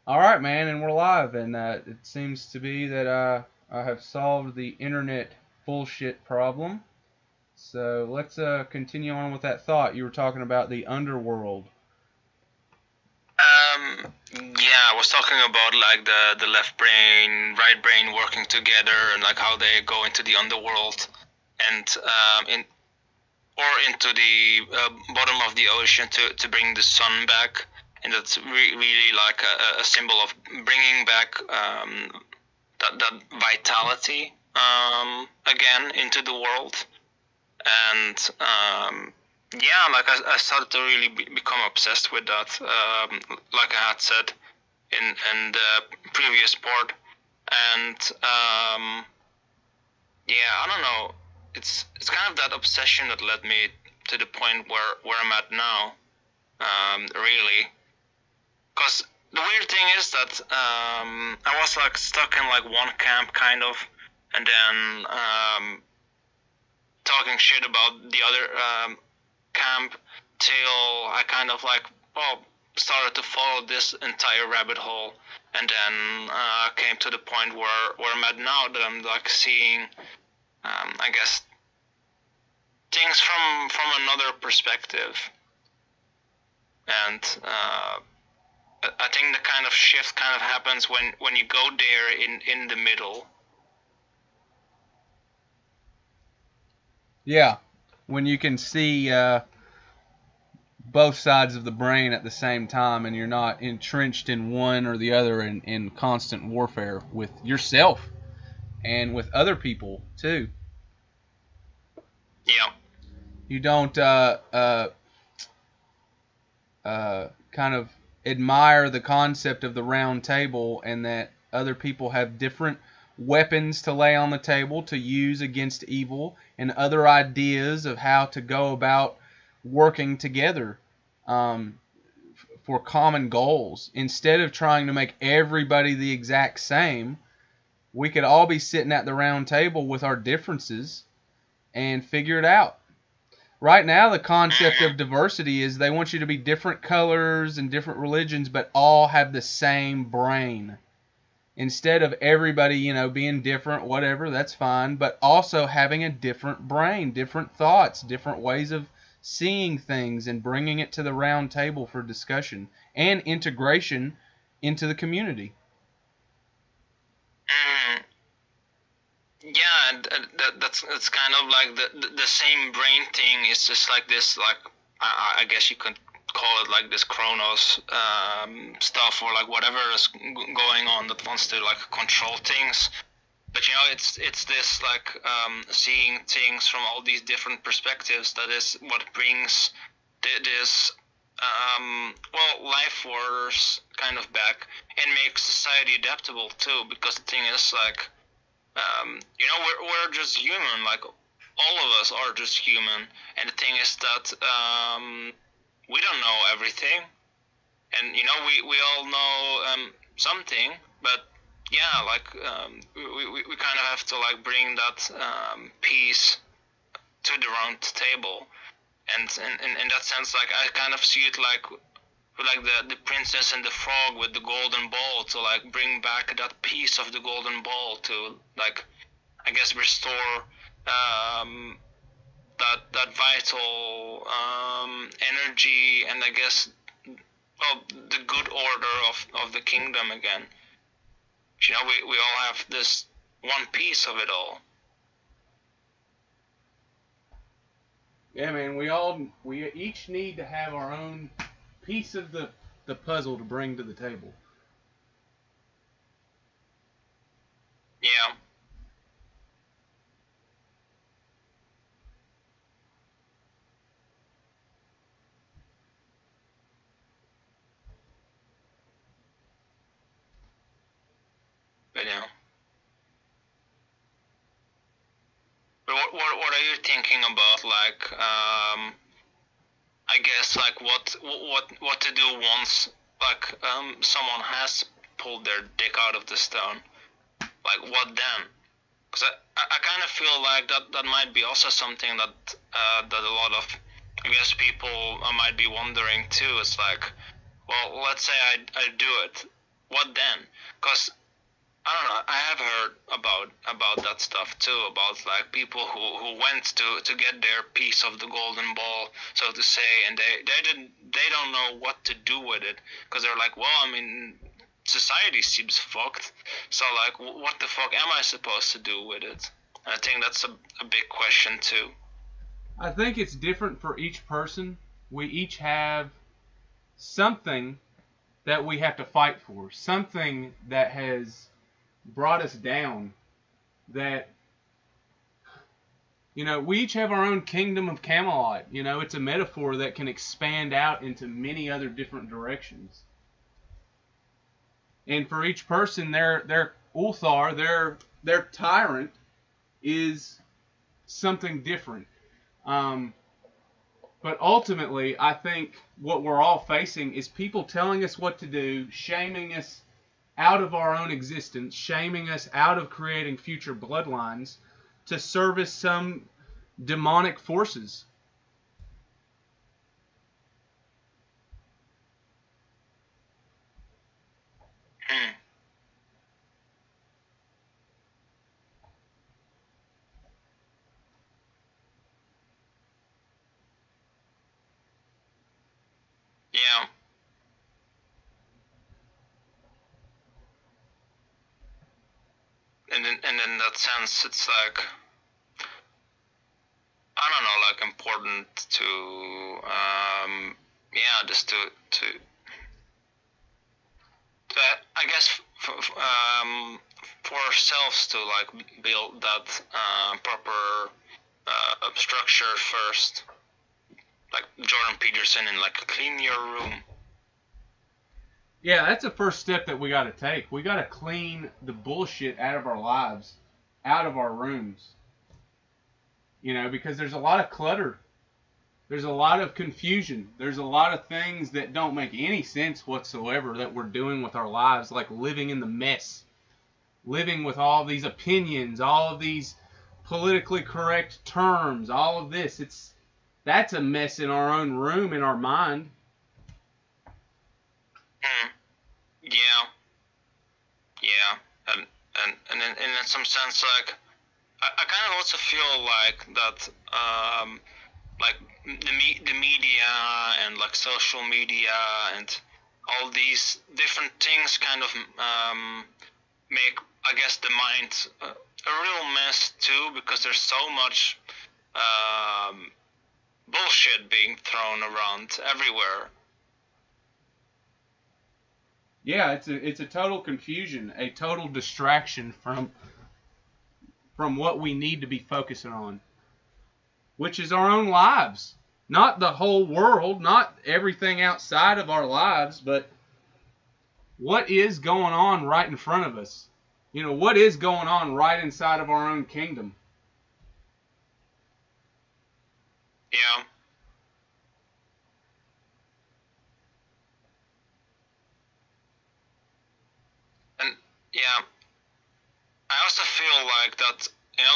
All right, man, and we're live, and it seems to be that I have solved the internet bullshit problem. So let's continue on with that thought. You were talking about the underworld. Yeah, I was talking about like the left brain, right brain working together, and like how they go into the underworld and in or into the bottom of the ocean to bring the sun back, and that's really like a symbol of bringing back that vitality again into the world. And yeah, like I started to really become obsessed with that. Like I had said in the previous part, and yeah, I don't know. It's kind of that obsession that led me to the point where I'm at now. Really, because the weird thing is that I was like stuck in like one camp kind of, and then talking shit about the other camp till I kind of like started to follow this entire rabbit hole, and then came to the point where I'm at now, that I'm like seeing I guess things from another perspective. And I think the kind of shift kind of happens when you go there in the middle. Yeah, when you can see both sides of the brain at the same time, and you're not entrenched in one or the other in constant warfare with yourself and with other people too. Yeah. You don't kind of admire the concept of the round table, and that other people have different weapons to lay on the table to use against evil, and other ideas of how to go about working together um, for common goals. Instead of trying to make everybody the exact same, we could all be sitting at the round table with our differences and figure it out. Right now, the concept of diversity is they want you to be different colors and different religions, but all have the same brain. Instead of everybody, being different, whatever, that's fine, but also having a different brain, different thoughts, different ways of seeing things, and bringing it to the round table for discussion and integration into the community. Mm, yeah, that's kind of like the same brain thing. It's just like this, like I guess you could call it like this Chronos stuff, or like whatever is going on that wants to like control things. But it's this like seeing things from all these different perspectives that is what brings this life force kind of back, and makes society adaptable too. Because the thing is like we're just human, like all of us are just human, and the thing is that we don't know everything, and we all know something, but yeah, like we kind of have to like bring that piece to the round table. And in that sense, like I kind of see it like with like the princess and the frog with the golden ball, to like bring back that piece of the golden ball to like I guess restore um, that vital energy, and I guess the good order of the kingdom again. We all have this one piece of it all. Yeah, man, we each need to have our own piece of the puzzle to bring to the table. Yeah, but But what are you thinking about? Like, I guess like what to do once like someone has pulled their dick out of the stone. Like what then? Because I kind of feel like that might be also something that a lot of I guess people might be wondering too. It's like, well, let's say I do it. what then? Because I don't know. I have heard about that stuff too. About like people who went to get their piece of the golden ball, so to say, and they don't know what to do with it because they're like, well, I mean, society seems fucked. So like, what the fuck am I supposed to do with it? And I think that's a big question too. I think it's different for each person. We each have something that we have to fight for, something that has brought us down, that, we each have our own kingdom of Camelot. It's a metaphor that can expand out into many other different directions. And for each person, their Ulthar, their tyrant, is something different. But ultimately, I think what we're all facing is people telling us what to do, shaming us out of our own existence, shaming us out of creating future bloodlines to service some demonic forces. Yeah. And in that sense, it's like, I don't know, like important to yeah, just to I guess for ourselves to like build that proper structure first, like Jordan Peterson, and like clean your room. Yeah, that's the first step that we got to take. We got to clean the bullshit out of our lives, out of our rooms. Because there's a lot of clutter. There's a lot of confusion. There's a lot of things that don't make any sense whatsoever that we're doing with our lives, like living in the mess. Living with all these opinions, all of these politically correct terms, all of this. That's a mess in our own room, in our mind. Yeah, and in some sense, like I kind of also feel like that, like the media and like social media and all these different things kind of make, I guess, the mind a real mess too, because there's so much bullshit being thrown around everywhere. Yeah, it's a total confusion, a total distraction from what we need to be focusing on, which is our own lives. Not the whole world, not everything outside of our lives, but what is going on right in front of us. What is going on right inside of our own kingdom. Yeah. And yeah, I also feel like that,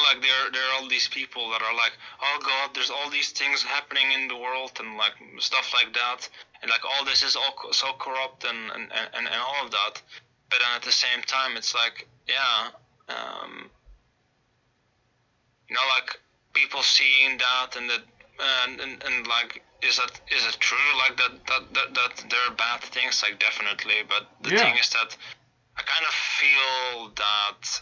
like there are all these people that are like, oh God, there's all these things happening in the world and like stuff like that, and like all this is all so corrupt and all of that. But then at the same time, it's like, yeah, like people seeing that and that, and like, is it true, like that there are bad things? Like, definitely, but the thing is that I kind of feel that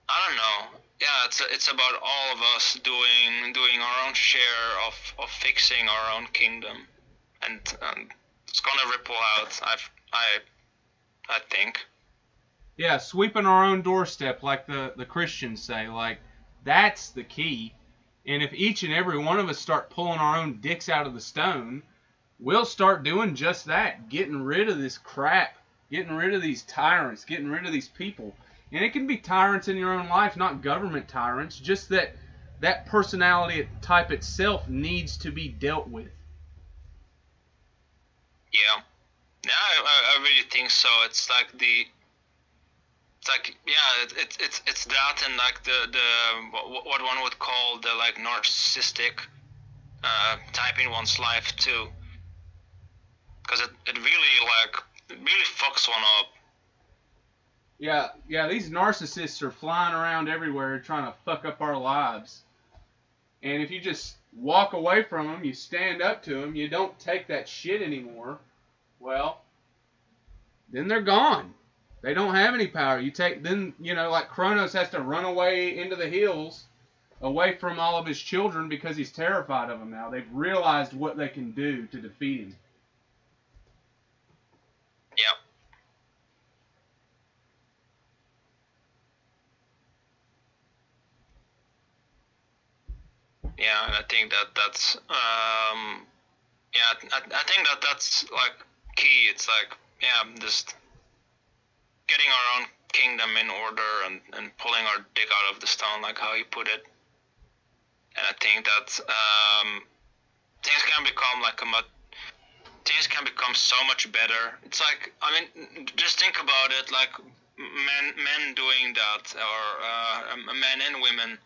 I don't know. Yeah, it's about all of us doing our own share of fixing our own kingdom, and it's gonna ripple out. I think. Yeah, sweeping our own doorstep, like the Christians say, like that's the key. And if each and every one of us start pulling our own dicks out of the stone, we'll start doing just that, getting rid of this crap, getting rid of these tyrants, getting rid of these people. And it can be tyrants in your own life, not government tyrants, just that personality type itself needs to be dealt with. Yeah. Yeah, I really think so. It's like it's that, and like the what one would call the like narcissistic type in one's life too. because it really it really fucks one up. Yeah, these narcissists are flying around everywhere trying to fuck up our lives. And if you just walk away from them, you stand up to them, you don't take that shit anymore, well, then they're gone. They don't have any power. Then, like Kronos has to run away into the hills, away from all of his children because he's terrified of them now. They've realized what they can do to defeat him. Yeah. Yeah, and I think that's I think that's like key. It's like, yeah, just getting our own kingdom in order and pulling our dick out of the stone, like how you put it. And I think that things can become things can become so much better. It's like, I mean, just think about it, like men doing that, or men and women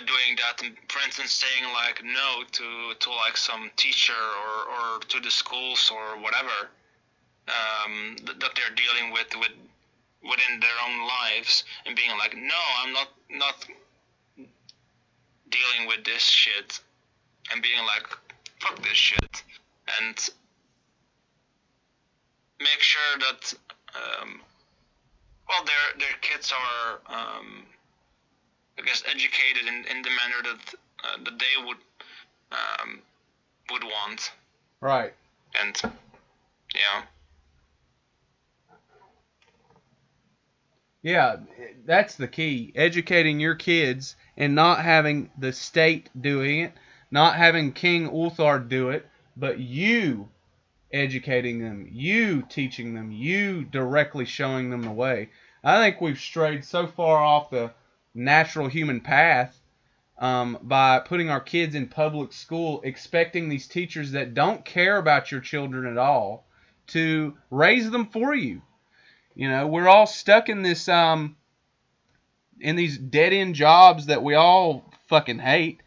doing that, and for instance saying like no to like some teacher or to the schools or whatever that they're dealing with within their own lives, and being like, no, I'm not dealing with this shit, and being like, fuck this shit, and make sure that their kids are I guess educated in the manner that they would want. Right. And yeah. Yeah, that's the key. Educating your kids and not having the state doing it, not having King Ulthar do it, but you educating them, you teaching them, you directly showing them the way. I think we've strayed so far off the natural human path by putting our kids in public school, expecting these teachers that don't care about your children at all to raise them for you. We're all stuck in this in these dead-end jobs that we all fucking hate.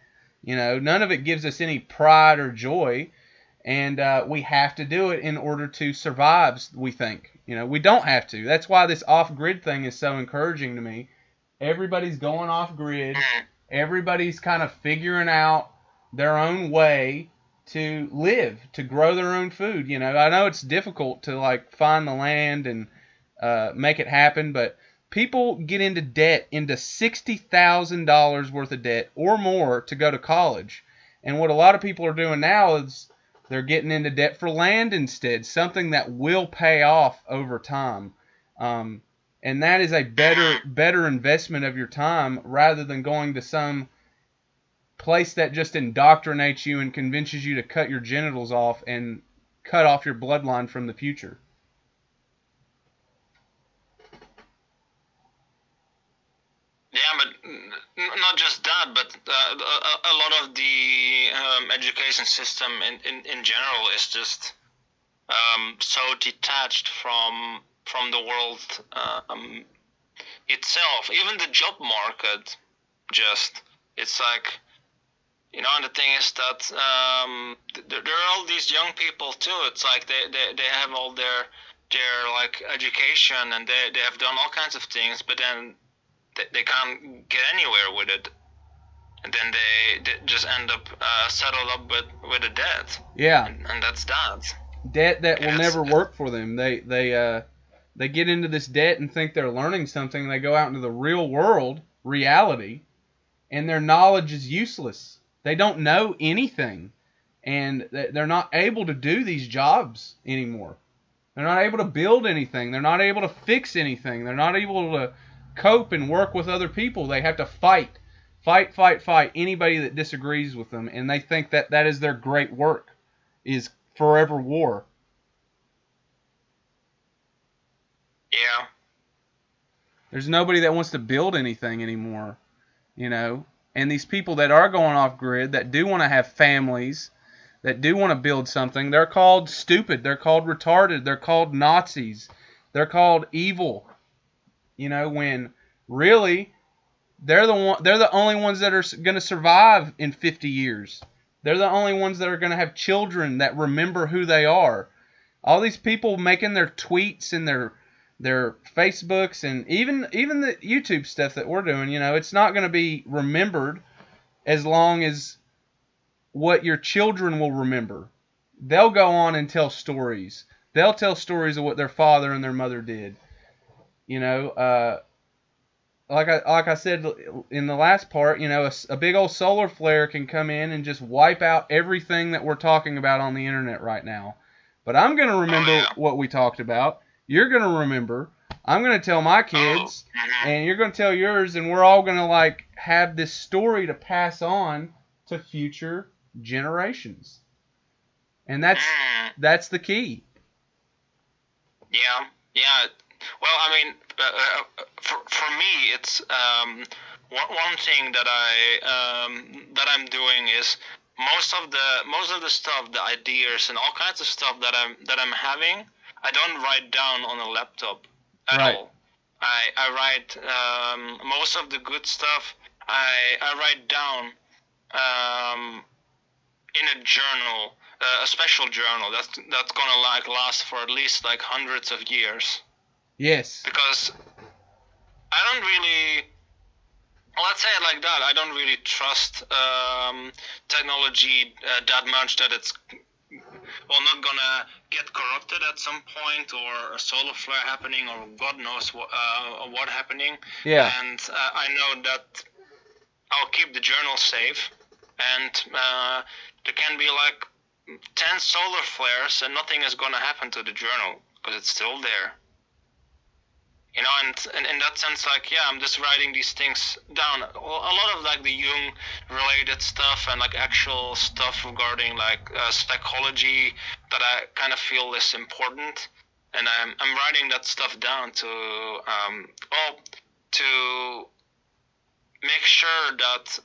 None of it gives us any pride or joy, and we have to do it in order to survive, we think. We don't have to. That's why this off-grid thing is so encouraging to me. Everybody's going off-grid. Everybody's kind of figuring out their own way to live, to grow their own food. I know it's difficult to like find the land and make it happen, but people get into debt, into $60,000 worth of debt or more to go to college. And what a lot of people are doing now is they're getting into debt for land instead, something that will pay off over time. And that is a better investment of your time rather than going to some place that just indoctrinates you and convinces you to cut your genitals off and cut off your bloodline from the future. Yeah, but not just that, but a lot of the education system in general is just so detached from the world itself. Even the job market, it's like, and the thing is that there are all these young people too. It's like they have all their like education, and they have done all kinds of things, but then they can't get anywhere with it, and then they just end up settled up with a debt. Yeah, and that's that. Debt that will never work for them. They get into this debt and think they're learning something. They go out into the real world, reality, and their knowledge is useless. They don't know anything, and they're not able to do these jobs anymore. They're not able to build anything. They're not able to fix anything. They're not able to cope and work with other people. They have to fight anybody that disagrees with them, and they think that is their great work, is forever war. Yeah. There's nobody that wants to build anything anymore, And these people that are going off grid, that do want to have families, that do want to build something, they're called stupid, they're called retarded, they're called Nazis, they're called evil. When really they're the only ones that are going to survive in 50 years. They're the only ones that are going to have children that remember who they are. All these people making their tweets and their Facebooks and even the YouTube stuff that we're doing, it's not going to be remembered as long as what your children will remember. They'll go on and tell stories. They'll tell stories of what their father and their mother did. Like I said in the last part, a big old solar flare can come in and just wipe out everything that we're talking about on the internet right now. But I'm going to remember what we talked about. You're going to remember. I'm going to tell my kids, and you're going to tell yours, and we're all going to have this story to pass on to future generations. And that's the key. Yeah. Well, I mean, for me, it's one thing that I'm doing is most of the stuff, the ideas and all kinds of stuff that I'm having, I don't write down on a laptop at all. I write most of the good stuff. I write down in a journal, a special journal that's gonna last for at least hundreds of years. Yes. Because I don't really, let's say it like that, I don't really trust technology that much that it's not gonna get corrupted at some point, or a solar flare happening, or God knows what happening. Yeah. And I know that I'll keep the journal safe, and there can be 10 solar flares and nothing is gonna happen to the journal because it's still there. And in that sense, I'm just writing these things down. A lot of the Jung related stuff and actual stuff regarding psychology that I kind of feel is important, and I'm writing that stuff down to make sure that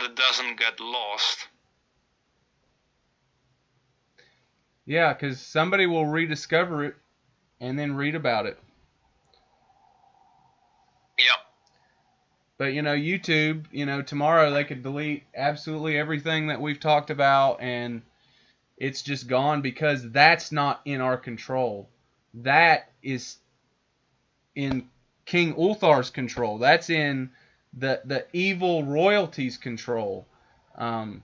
it doesn't get lost. Yeah, because somebody will rediscover it and then read about it. Yep. But YouTube, tomorrow they could delete absolutely everything that we've talked about, and it's just gone because that's not in our control. That is in King Ulthar's control. That's in the evil royalty's control. I'm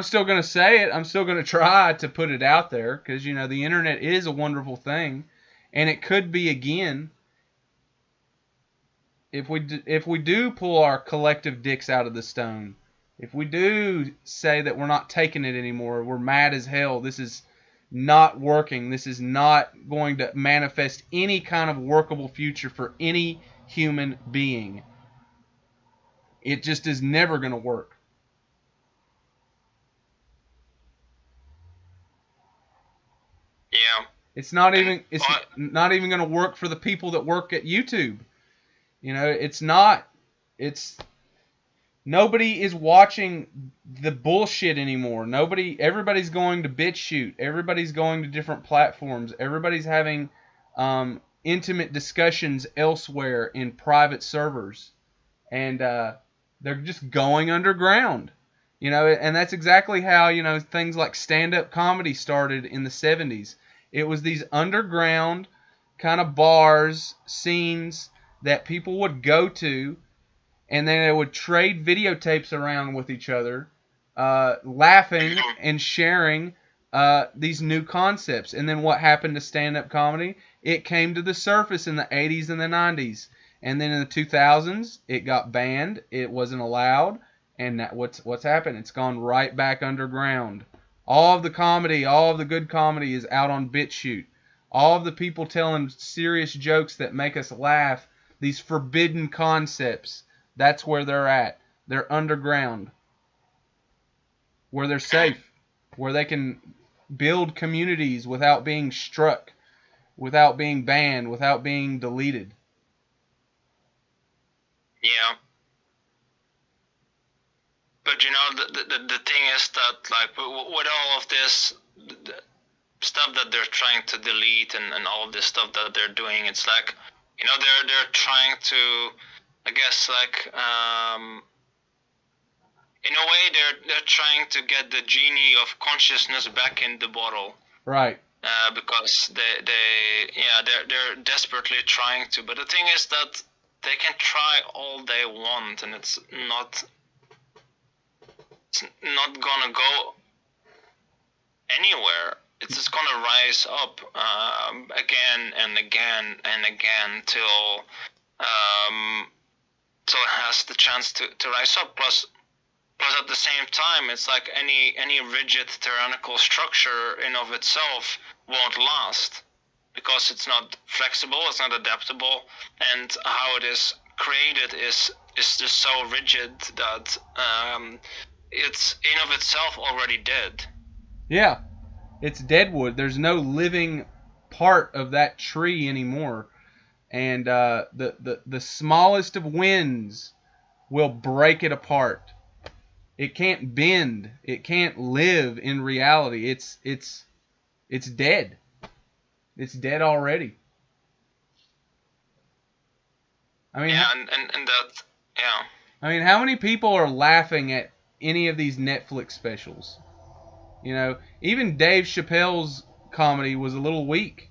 still going to say it. I'm still going to try to put it out there because, the internet is a wonderful thing, and it could be again. If we do pull our collective dicks out of the stone, if we do say that we're not taking it anymore, we're mad as hell, this is not working, this is not going to manifest any kind of workable future for any human being. It just is never going to work. Yeah. It's not even going to work for the people that work at YouTube. Nobody is watching the bullshit anymore. Everybody's going to BitChute. Everybody's going to different platforms. Everybody's having intimate discussions elsewhere in private servers. And they're just going underground. And that's exactly how, things like stand-up comedy started in the 70s. It was these underground kind of bars, scenes that people would go to, and then they would trade videotapes around with each other, laughing and sharing these new concepts. And then what happened to stand-up comedy? It came to the surface in the 80s and the 90s. And then in the 2000s, it got banned. It wasn't allowed. And what's happened? It's gone right back underground. All of the comedy, all of the good comedy is out on BitChute. All of the people telling serious jokes that make us laugh, these forbidden concepts, that's where they're at. They're underground. Where they're safe. Where they can build communities without being struck. Without being banned. Without being deleted. Yeah. But the thing is that with all of this stuff that they're trying to delete and all of this stuff that they're doing, it's they're trying to, I guess, in a way they're trying to get the genie of consciousness back in the bottle. Right. because they're desperately trying to. But the thing is that they can try all they want, and it's not gonna go anywhere. It's just gonna rise up again and again and again till it has the chance to rise up. Plus at the same time, it's like any rigid tyrannical structure in of itself won't last, because it's not flexible, it's not adaptable, and how it is created is just so rigid that it's in of itself already dead. Yeah, it's deadwood. There's no living part of that tree anymore, and the smallest of winds will break it apart. It can't bend. It can't live in reality. It's dead. It's dead already. I mean, yeah, and that, yeah. I mean, how many people are laughing at any of these Netflix specials? You know, even Dave Chappelle's comedy was a little weak.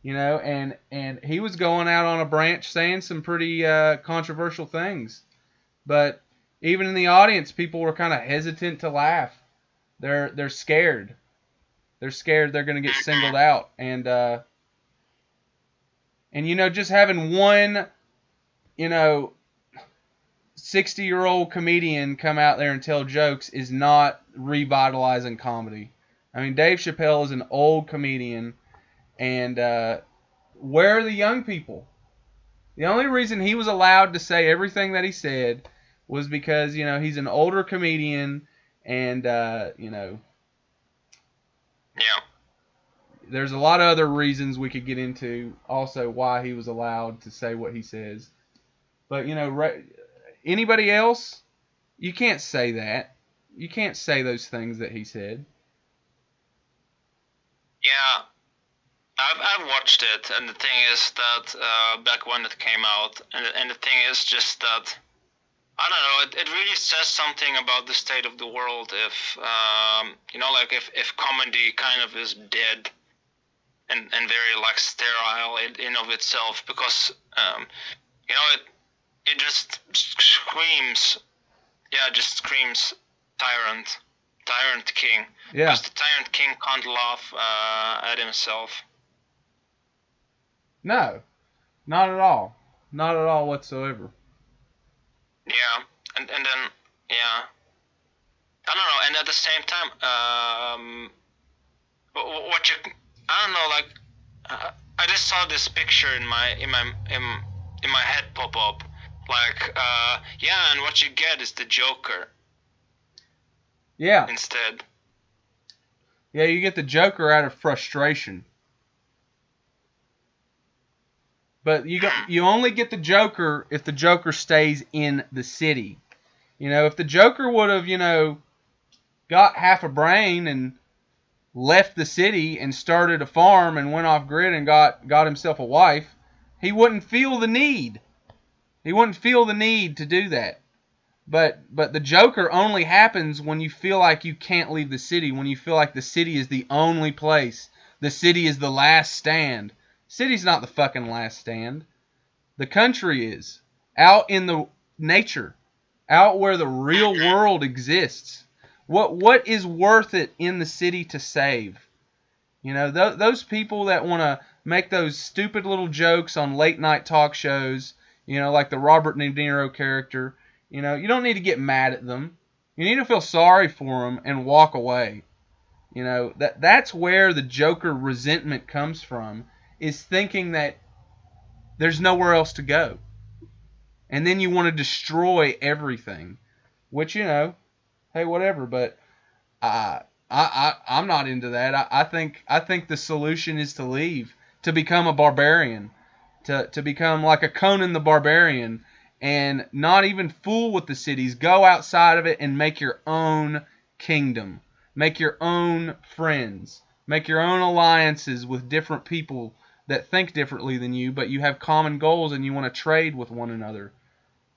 You know, and he was going out on a branch saying some pretty controversial things, but even in the audience, people were kind of hesitant to laugh. They're scared. They're scared they're going to get singled out, and you know, just having one, you know, 60-year-old comedian come out there and tell jokes is not revitalizing comedy. I mean, Dave Chappelle is an old comedian, and where are the young people? The only reason he was allowed to say everything that he said was because, you know, he's an older comedian, and you know, yeah, there's a lot of other reasons we could get into also why he was allowed to say what he says. But, you know, anybody else, you can't say that. You can't say those things that he said. Yeah, I've watched it, and the thing is that back when it came out, and the thing is just that, I don't know, it really says something about the state of the world if you know, like if comedy kind of is dead and very like sterile in of itself, because you know, it just screams, yeah, just screams tyrant king, Yeah. because the tyrant king can't laugh at himself. No, not at all. Not at all whatsoever. Yeah, and then, yeah, I don't know, and at the same time, what you, I don't know, like, I just saw this picture in my head pop up, like, yeah, and what you get is the Joker. Yeah. Instead. Yeah, you get the Joker out of frustration. But you only get the Joker if the Joker stays in the city. You know, if the Joker would have, you know, got half a brain and left the city and started a farm and went off grid and got himself a wife, he wouldn't feel the need. He wouldn't feel the need to do that. But the Joker only happens when you feel like you can't leave the city, when you feel like the city is the only place. The city is the last stand. City's not the fucking last stand. The country is. Out in the nature. Out where the real world exists. What is worth it in the city to save? You know, those people that want to make those stupid little jokes on late night talk shows, you know, like the Robert De Niro character, you know, you don't need to get mad at them. You need to feel sorry for them and walk away. You know, that's where the Joker resentment comes from, is thinking that there's nowhere else to go. And then you want to destroy everything. Which, you know, hey, whatever, but I'm not into that. I think the solution is to leave, to become a barbarian, to become like a Conan the Barbarian, and not even fool with the cities. Go outside of it and make your own kingdom. Make your own friends. Make your own alliances with different people that think differently than you, but you have common goals and you want to trade with one another.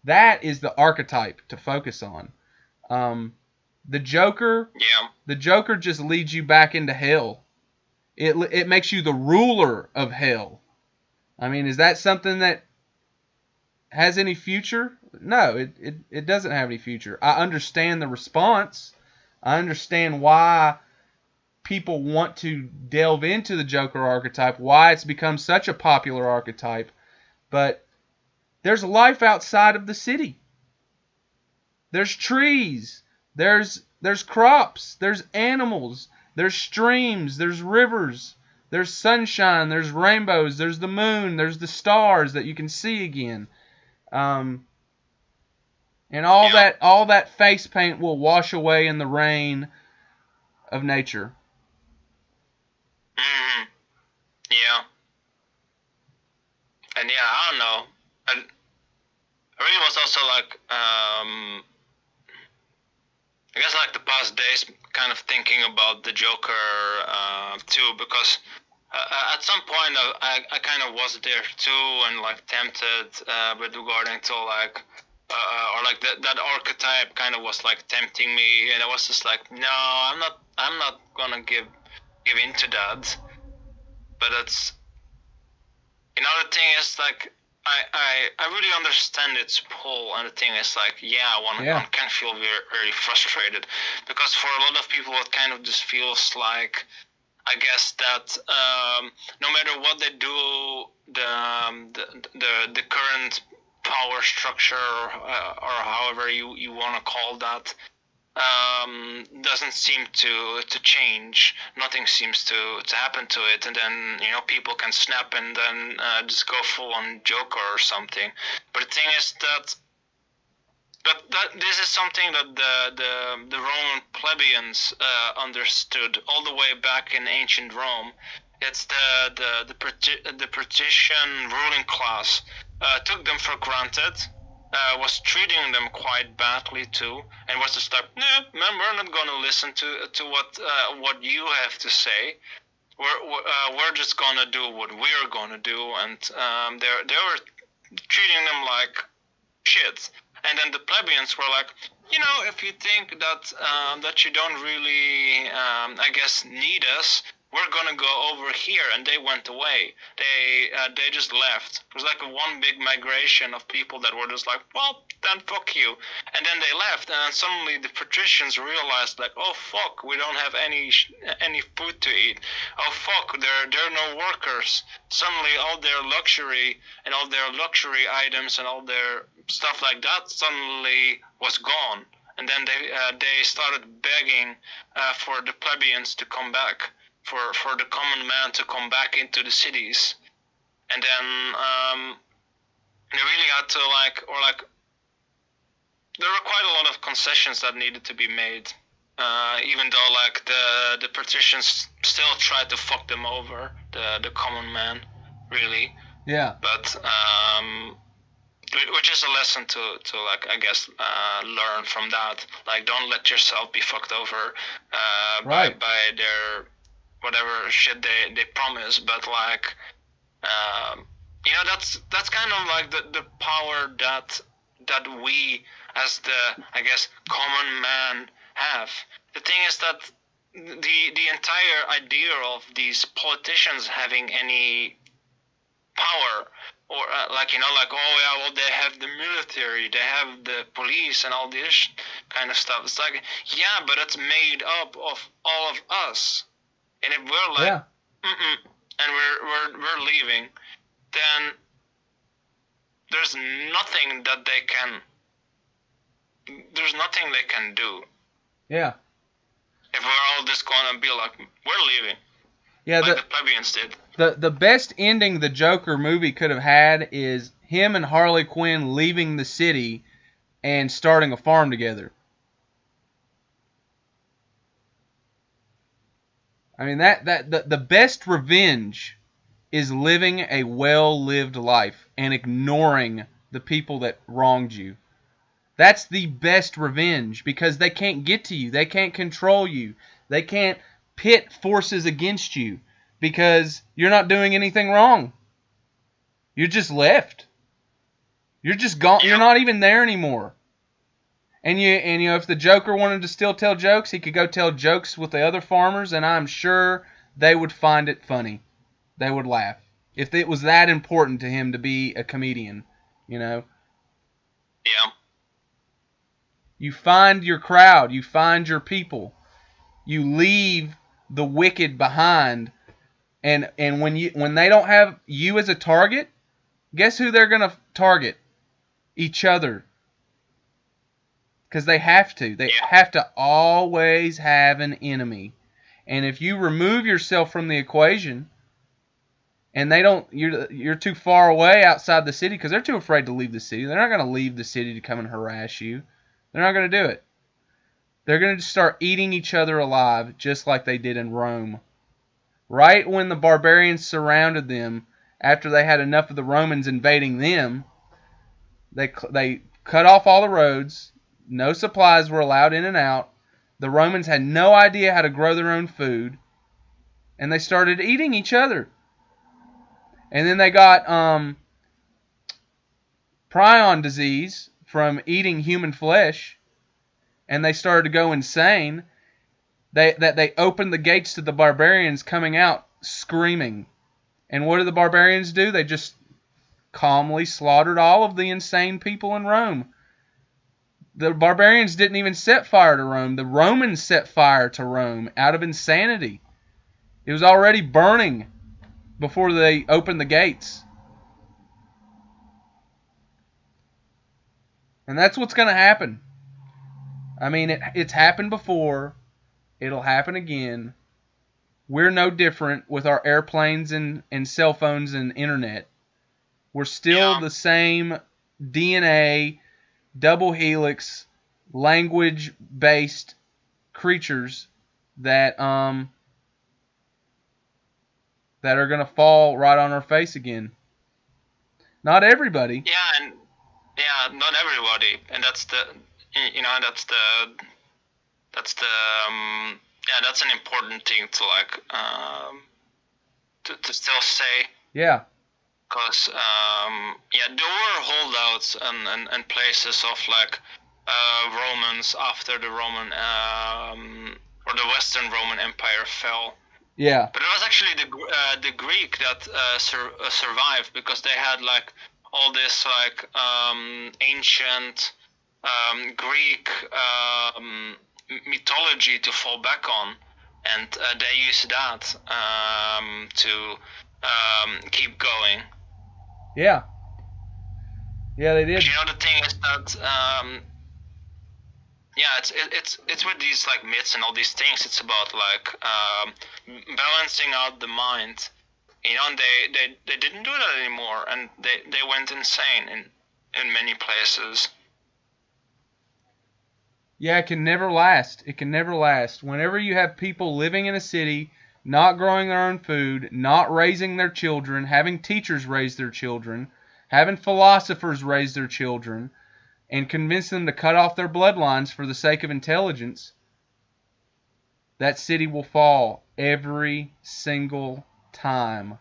That is the archetype to focus on. The Joker just leads you back into hell. It makes you the ruler of hell. I mean, is that something that has any future? No, it doesn't have any future. I understand the response. I understand why people want to delve into the Joker archetype, why it's become such a popular archetype. But there's life outside of the city. There's trees. There's crops. There's animals. There's streams. There's rivers. There's sunshine. There's rainbows. There's the moon. There's the stars that you can see again. And all that face paint will wash away in the rain of nature. Mm-hmm. Yeah. And yeah, I don't know. I really was also like, I guess like the past days, kind of thinking about the Joker too, because at some point I kind of was there too, and like tempted with regarding to like. Or like that archetype kind of was like tempting me, and I was just like, no, I'm not gonna give into that. But it's, you know, the thing is like I really understand its pull, and the thing is like, yeah, one can feel very, very frustrated, because for a lot of people it kind of just feels like, I guess that no matter what they do, the current power structure, or however you want to call that, doesn't seem to change. Nothing seems to happen to it, and then, you know, people can snap and then just go full on Joker or something. But the thing is that this is something that the Roman plebeians understood all the way back in ancient Rome. It's the patrician ruling class took them for granted, was treating them quite badly too, and was just like, nah, man, we're not going to listen to what you have to say. We're just going to do what we're going to do, and they were treating them like shit. And then the plebeians were like, you know, if you think that you don't really, I guess, need us, we're gonna go over here. And they went away. They just left. It was like a one big migration of people that were just like, well, then fuck you. And then they left, and then suddenly the patricians realized, like, oh fuck, we don't have any food to eat. Oh fuck, there are no workers. Suddenly all their luxury items and all their stuff like that suddenly was gone. And then they started begging for the plebeians to come back, for the common man to come back into the cities. And then they really had to there were quite a lot of concessions that needed to be made, even though like the patricians still tried to fuck them over, the common man, really. Yeah. But which is a lesson to like, I guess, learn from that. Like, don't let yourself be fucked over right. by their whatever shit they promise. But like, you know, that's kind of like the power that we as the, I guess, common man have. The thing is that the entire idea of these politicians having any power, or like, you know, like, oh yeah, well, they have the military, they have the police and all this kind of stuff. It's like, yeah, but it's made up of all of us. And if we're like, and we're leaving, then there's nothing they can do. Yeah. If we're all just gonna be like, we're leaving. Yeah, like the plebeians did. The best ending the Joker movie could have had is him and Harley Quinn leaving the city and starting a farm together. I mean, the best revenge is living a well-lived life and ignoring the people that wronged you. That's the best revenge, because they can't get to you. They can't control you. They can't pit forces against you because you're not doing anything wrong. You're just left. You're just gone. You're not even there anymore. And you know, if the Joker wanted to still tell jokes, he could go tell jokes with the other farmers, and I'm sure they would find it funny. They would laugh. If it was that important to him to be a comedian, you know. Yeah. You find your crowd, you find your people. You leave the wicked behind, and when they don't have you as a target, guess who they're going to target? Each other. Because they have to. They have to always have an enemy. And if you remove yourself from the equation, and you're too far away outside the city, because they're too afraid to leave the city. They're not going to leave the city to come and harass you. They're not going to do it. They're going to start eating each other alive, just like they did in Rome. Right when the barbarians surrounded them, after they had enough of the Romans invading them, they cut off all the roads. No supplies were allowed in and out. The Romans had no idea how to grow their own food, and they started eating each other. And then they got prion disease from eating human flesh, and they started to go insane. They opened the gates to the barbarians coming out screaming. And what did the barbarians do? They just calmly slaughtered all of the insane people in Rome. The barbarians didn't even set fire to Rome. The Romans set fire to Rome out of insanity. It was already burning before they opened the gates. And that's what's going to happen. I mean, it's happened before. It'll happen again. We're no different with our airplanes and cell phones and internet. We're still the same DNA, double helix, language-based creatures that are going to fall right on our face again. Not everybody. Not everybody, and that's that's an important thing to to still say. Yeah. Because there were holdouts and places of Romans after the Roman or the Western Roman Empire fell. Yeah. But it was actually the Greek that survived, because they had all this ancient Greek mythology to fall back on, and they used that to keep going. Yeah. Yeah, they did. But, the thing is that it's with these myths and all these things. It's about balancing out the mind. And they didn't do that anymore, and they went insane in many places. Yeah, it can never last. It can never last. Whenever you have people living in a city, not growing their own food, not raising their children, having teachers raise their children, having philosophers raise their children, and convince them to cut off their bloodlines for the sake of intelligence, that city will fall every single time,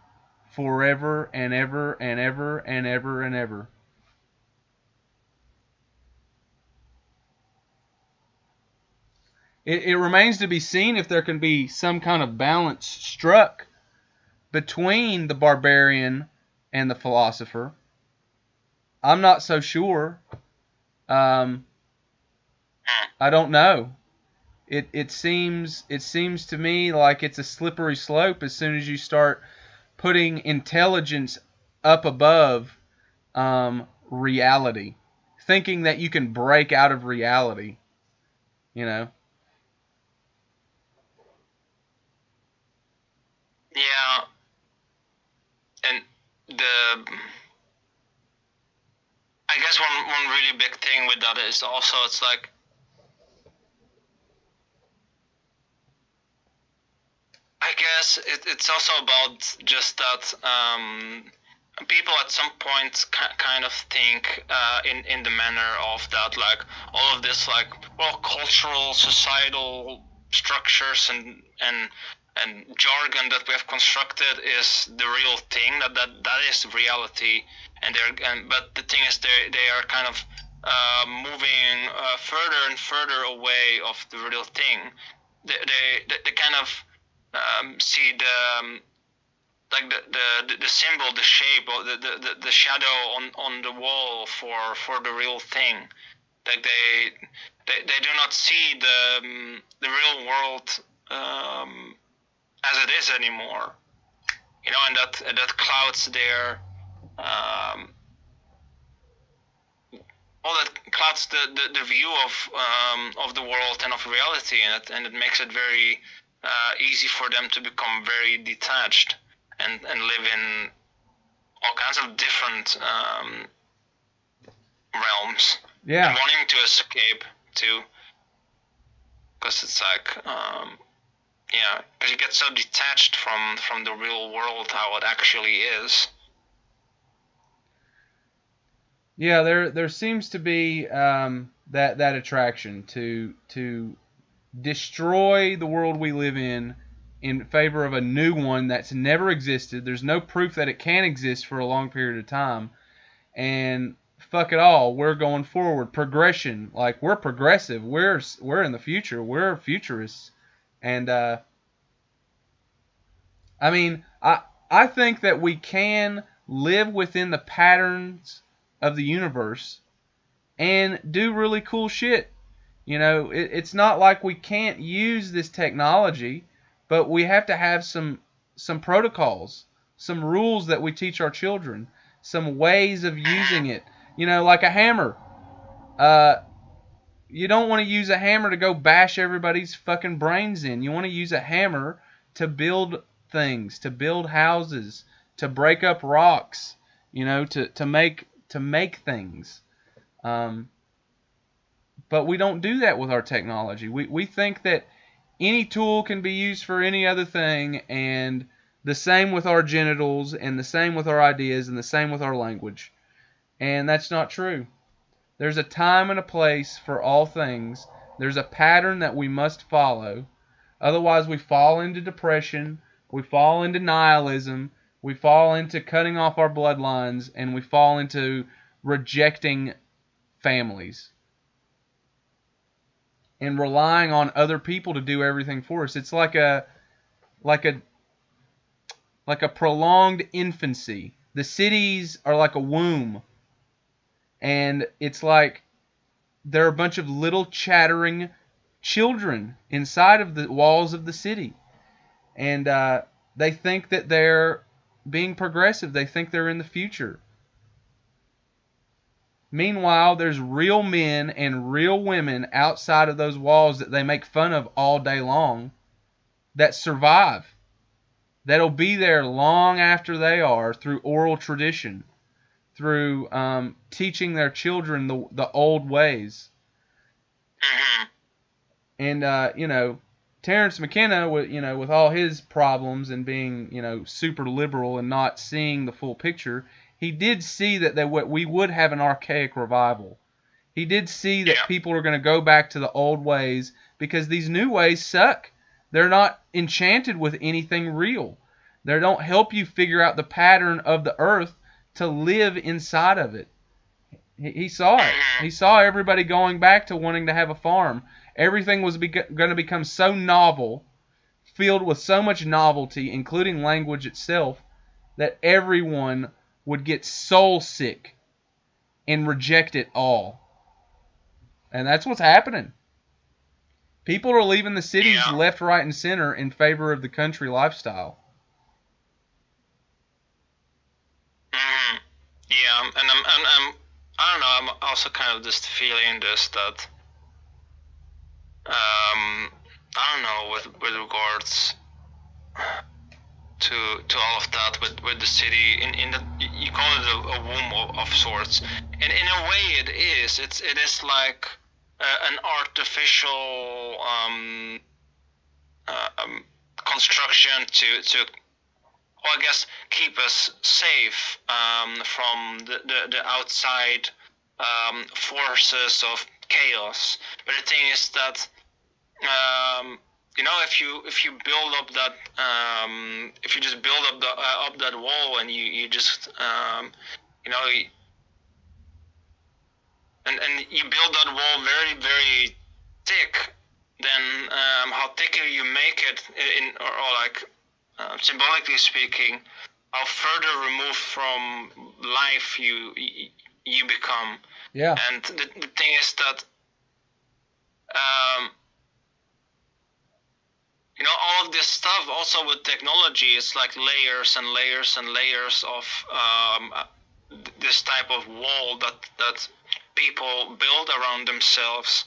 forever and ever and ever and ever and ever. It remains to be seen if there can be some kind of balance struck between the barbarian and the philosopher. I'm not so sure. I don't know. It seems to me like it's a slippery slope as soon as you start putting intelligence up above reality, thinking that you can break out of reality. Yeah, and I guess one really big thing with that is also it's I guess it's also about just that people at some point kind of think in the manner of that all of this cultural, societal structures and jargon that we have constructed is the real thing, that is reality, but the thing is they are kind of moving further and further away of the real thing. They kind of see like the symbol, the shape, or the shadow on the wall for the real thing. Like they do not see the real world as it is anymore. And that clouds their all that clouds the view of the world and of reality, and it makes it very easy for them to become very detached and live in all kinds of different realms. Yeah. And wanting to escape too, because it's like because you get so detached from the real world, how it actually is. Yeah, there seems to be that attraction to destroy the world we live in favor of a new one that's never existed. There's no proof that it can exist for a long period of time. And fuck it all, we're going forward. Progression, like we're progressive. We're in the future. We're futurists. And I mean, I think that we can live within the patterns of the universe and do really cool shit. It's not like we can't use this technology, but we have to have some protocols, some rules that we teach our children, some ways of using it. Like a hammer. You don't want to use a hammer to go bash everybody's fucking brains in. You want to use a hammer to build things, to build houses, to break up rocks, to make things. But we don't do that with our technology. We think that any tool can be used for any other thing, and the same with our genitals, and the same with our ideas, and the same with our language. And that's not true. There's a time and a place for all things. There's a pattern that we must follow. Otherwise, we fall into depression, we fall into nihilism, we fall into cutting off our bloodlines, and we fall into rejecting families and relying on other people to do everything for us. It's like a prolonged infancy. The cities are like a womb, and it's like there are a bunch of little chattering children inside of the walls of the city, and they think that they're being progressive. They think they're in the future. Meanwhile, there's real men and real women outside of those walls that they make fun of all day long that survive. That'll be there long after they are, through oral tradition, through teaching their children the old ways. And Terrence McKenna, with all his problems and being super liberal and not seeing the full picture, he did see that we would have an archaic revival. He did see that people are going to go back to the old ways because these new ways suck. They're not enchanted with anything real. They don't help you figure out the pattern of the earth to live inside of it. He saw it. He saw everybody going back to wanting to have a farm. Everything was going to become so novel, filled with so much novelty, including language itself, that everyone would get soul sick and reject it all. And that's what's happening. People are leaving the cities left, right, and center in favor of the country lifestyle. Yeah, and I'm I don't know. I'm also kind of just feeling this that I don't know with regards to all of that with the city in that you call it a womb of sorts, and in a way it is like an artificial construction to well, I guess keep us safe from the outside forces of chaos. But the thing is that if you build up that if you just build up that wall and you just and you build that wall very very thick, then how thicker you make it, or like symbolically speaking, how further removed from life you become. Yeah. And the thing is that um, all of this stuff also with technology is like layers and layers and layers of this type of wall that people build around themselves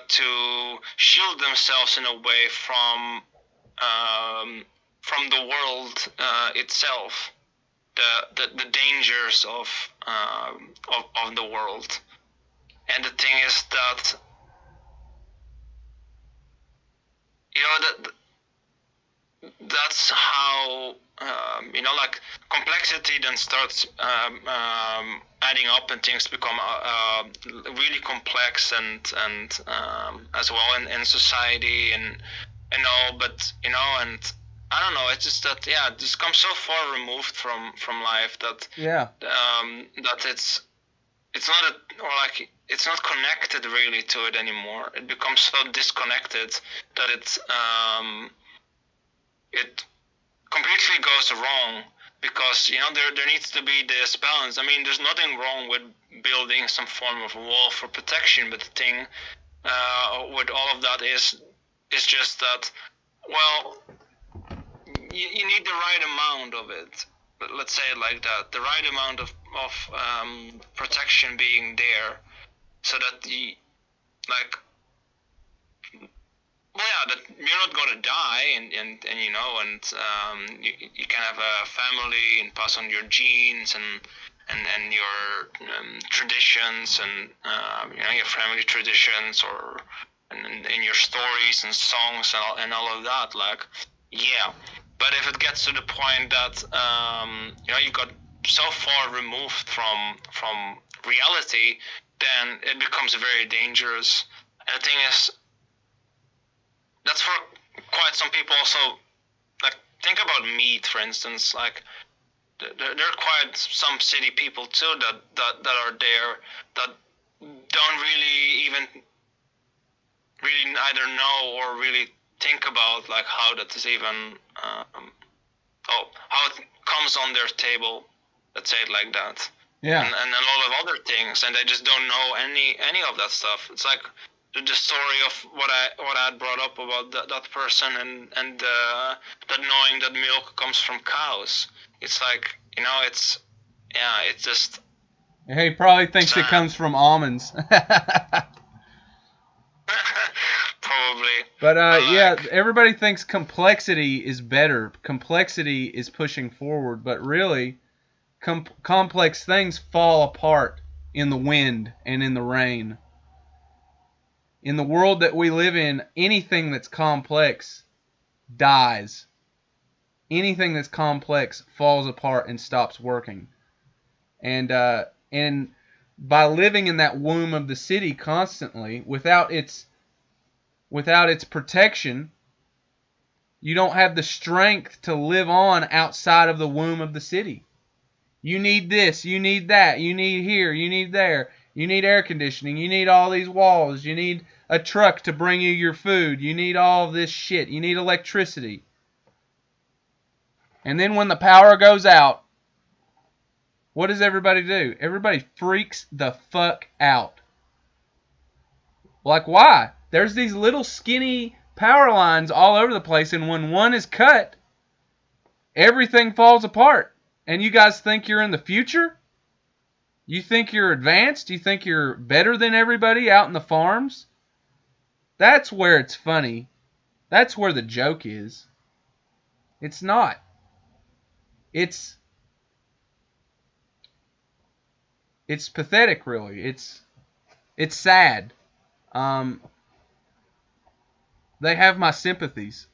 to shield themselves in a way from the world itself, the dangers of the world. And the thing is that that that's how like complexity then starts adding up, and things become really complex and as well in society and all. But and I don't know, it's just that it just comes so far removed from life that that it's not or like it's not connected really to it anymore. It becomes so disconnected that it completely goes wrong, because there needs to be this balance. I mean, there's nothing wrong with building some form of wall for protection, but the thing with all of that is just that, well, you need the right amount of it. Let's say it like that: the right amount of protection being there, so that like well, yeah, that you're not gonna die, and you can have a family and pass on your genes and your traditions, and your family traditions, or and your stories and songs and all of that. Like, yeah, but if it gets to the point that you got so far removed from reality, then it becomes very dangerous. And the thing is, that's for quite some people also. Like, think about meat, for instance. Like, there are quite some city people too that are there that don't really even really either know or really think about like how that is even how it comes on their table. Let's say it like that. Yeah. And a lot of other things, and they just don't know any of that stuff. It's like the story of what I had brought up about that person, and that knowing that milk comes from cows. It's like, it's just He probably thinks sad. it comes from almonds. Probably. But everybody thinks complexity is better. Complexity is pushing forward, but really, complex things fall apart in the wind and in the rain. In the world that we live in, anything that's complex dies. Anything that's complex falls apart and stops working. And by living in that womb of the city constantly, without its protection, you don't have the strength to live on outside of the womb of the city. You need this, you need that, you need here, you need there. You need air conditioning. You need all these walls. You need a truck to bring you your food. You need all of this shit. You need electricity. And then when the power goes out, what does everybody do? Everybody freaks the fuck out. Like, why? There's these little skinny power lines all over the place, and when one is cut, everything falls apart. And you guys think you're in the future? You think you're advanced? You think you're better than everybody out in the farms? That's where it's funny. That's where the joke is. It's not. It's pathetic, really. It's sad. They have my sympathies.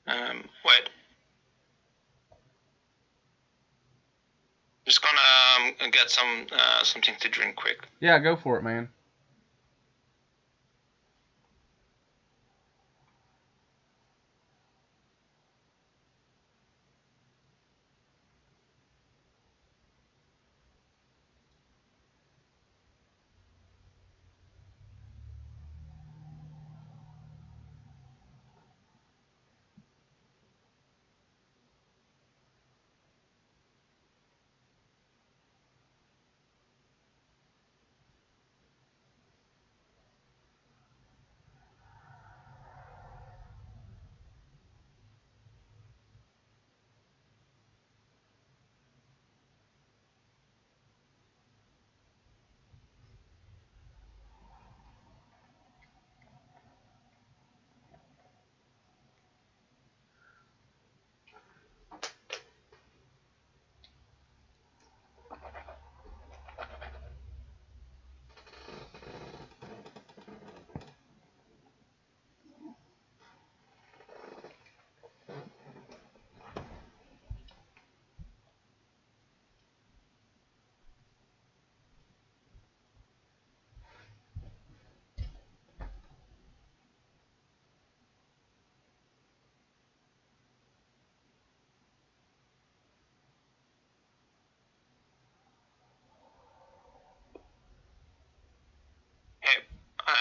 Wait. Just gonna get something to drink quick. Yeah, go for it, man.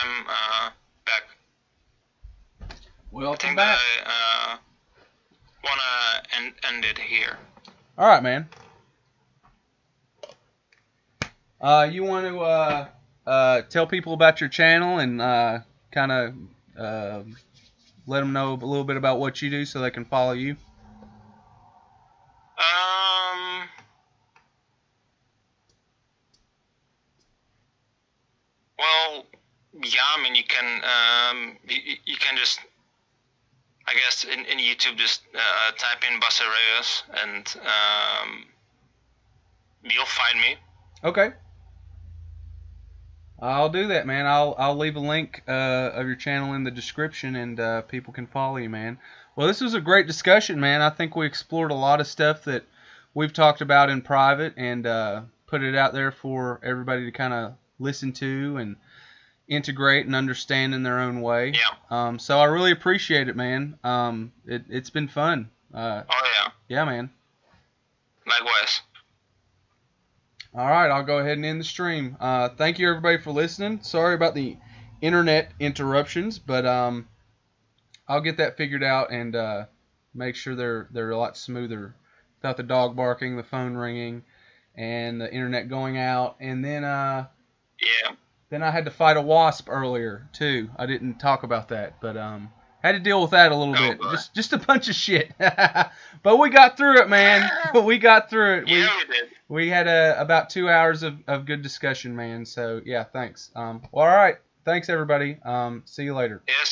I'm back. Welcome I think back. I wanna end it here. All right, man. You want to tell people about your channel and kind of let them know a little bit about what you do so they can follow you? Well, yeah. I mean, you can just, I guess, in YouTube just type in Basareas and you'll find me. Okay. I'll do that, man. I'll leave a link of your channel in the description, and people can follow you, man. Well, this was a great discussion, man. I think we explored a lot of stuff that we've talked about in private and put it out there for everybody to kind of listen to and integrate and understand in their own way. Yeah. So I really appreciate it, man. It's been fun. Oh yeah. Yeah, man. Likewise. All right, I'll go ahead and end the stream. Thank you, everybody, for listening. Sorry about the internet interruptions, but I'll get that figured out and make sure they're a lot smoother without the dog barking, the phone ringing, and the internet going out. And then Yeah. then I had to fight a wasp earlier too. I didn't talk about that, but had to deal with that a little bit. Boy. Just a bunch of shit. But we got through it, man. We got through it. Yeah, we did. We had about 2 hours of good discussion, man. So yeah, thanks. Well, all right. Thanks, everybody. See you later. Yes.